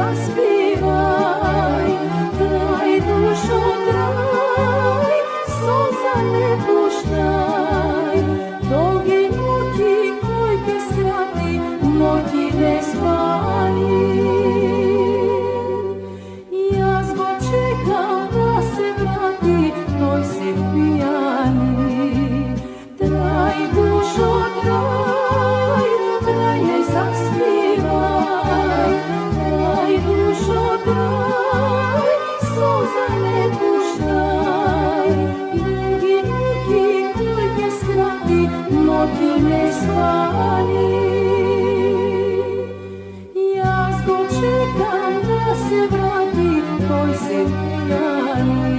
zaspivaj, traj dušo traj, suza ne puštaj, dolge noći koji te skrati, noći ne spani. Ja zbog čekam da se vrati, toj se pijani, traj dušo traj, traj ne zaspivaj, traj dušo traj, suza ne puštaj, dugi noći koji te skrati, noći ne spani. Ja zbog čekam da se vrati, toj se pijani.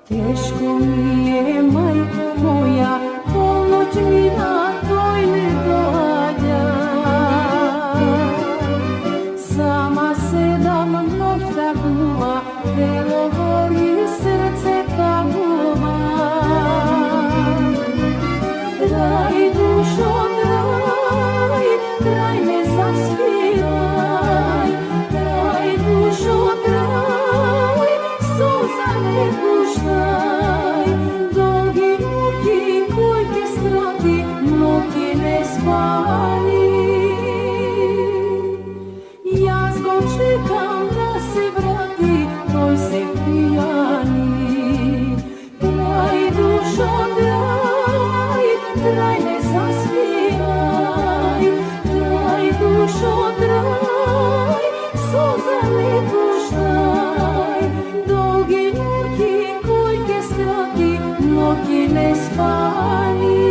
Teško mi je, majko moja, ponoć mi na toj ne dođa. Sama sedam noćta kuva, telo gori, srce taguva. Traj dušo traj, traj ne zaspivaj, traj dušo traj, suza ne puštaj, dolgi noći koji te skrati, noći ne spani. Ja zbog čekam da se vrati, toj se pijani, traj dušo traj, traj ne zaspivaj, traj dušo traj, suza ne puštaj, dolgi noći koji te skrati, noći ne spani.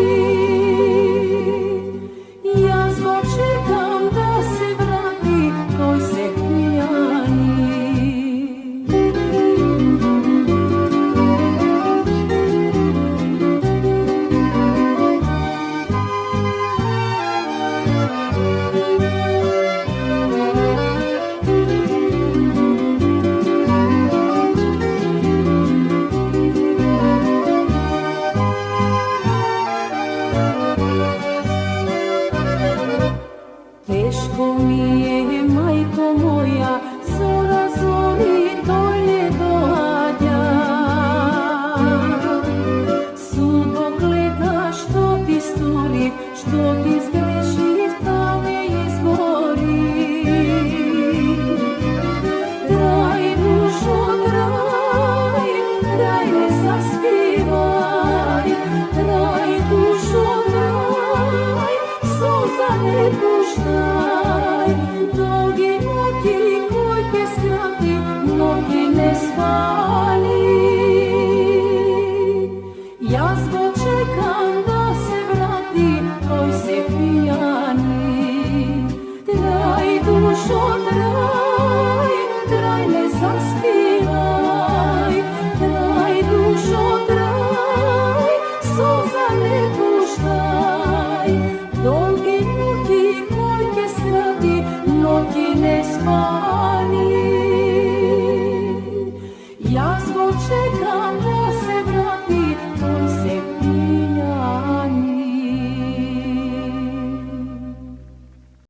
Ja zbog čekam da se vrati, toj se pijani. Teško mi je, majko moja, zora zori toj ne dođa. Sudo gleda što ti stori, što ti zgreši, ta me izgori. Traj dušo traj, traj ne zaspivaj, traj dušo traj, suza ne puštaj, dolgi noći koji te skrati, noći ne spani. Ja zbog čekam da se vrati, toj se pijani, traj dušo traj, traj ne zaspivaj, traj dušo traj, suza ne puštaj, dolgi noći koji te skrati, noći ne spani.